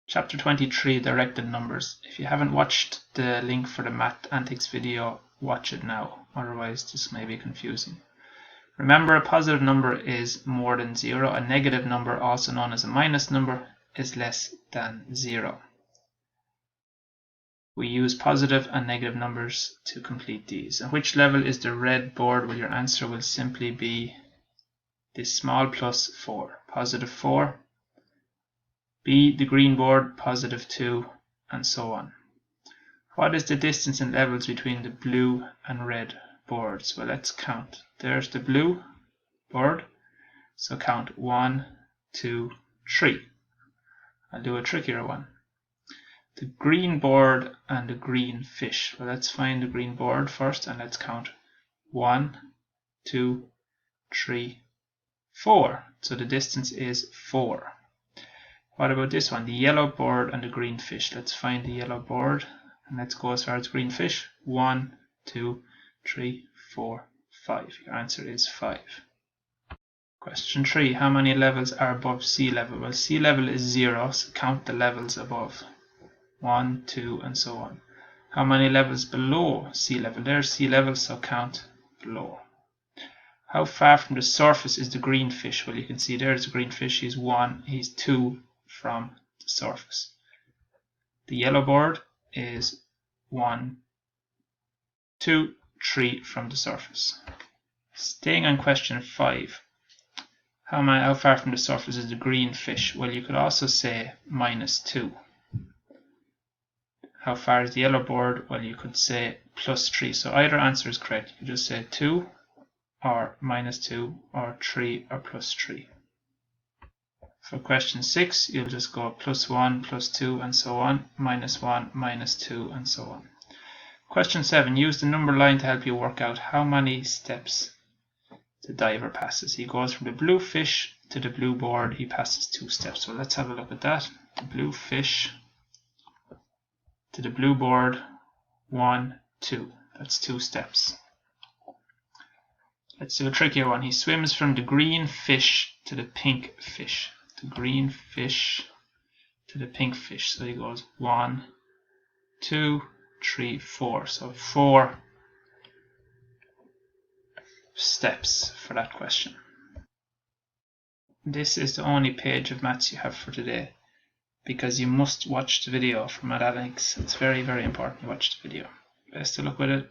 Chapter 23, Directed Numbers. If you haven't watched the link for the Math Antics video, watch it now, otherwise this may be confusing. Remember, a positive number is more than 0. A negative number, also known as a minus number, is less than 0. We use positive and negative numbers to complete these. And which level is the red board? Well, your answer will simply be this small plus 4, positive 4. B, the green board, positive 2, and so on. What is the distance in levels between the blue and red boards? Well, let's count. There's the blue board, so count 1, 2, 3. I'll do a trickier one. The green board and the green fish. Well, let's find the green board first and let's count 1, 2, 3, 4. So the distance is 4. What about this one? The yellow board and the green fish. Let's find the yellow board and let's go as far as green fish. 1, 2, 3, 4, 5. Your answer is 5. Question 3. How many levels are above sea level? Well, sea level is 0, so count the levels above. 1, 2, and so on. How many levels below sea level? There's sea level, so count below. How far from the surface is the green fish? Well, you can see there's the green fish. He's 2 from the surface. The yellow board is 1, 2, 3 from the surface. Staying on question 5. How far from the surface is the green fish? Well, you could also say minus 2. How far is the yellow board? Well, you could say plus 3. So either answer is correct. You could just say 2 or minus 2 or 3 or plus 3. For question 6, you'll just go plus 1, plus 2, and so on, minus 1, minus 2, and so on. Question 7. Use the number line to help you work out how many steps the diver passes. He goes from the blue fish to the blue board. He passes 2 steps. So let's have a look at that. The blue fish to the blue board, 1, 2. That's 2 steps. Let's do a trickier one. He swims from the green fish to the pink fish. The green fish to the pink fish. So he goes 1, 2, 3, 4. So 4 steps for that question. This is the only page of maths you have for today, because you must watch the video for Math Antics. It's very, very important you watch the video. Best of luck with it.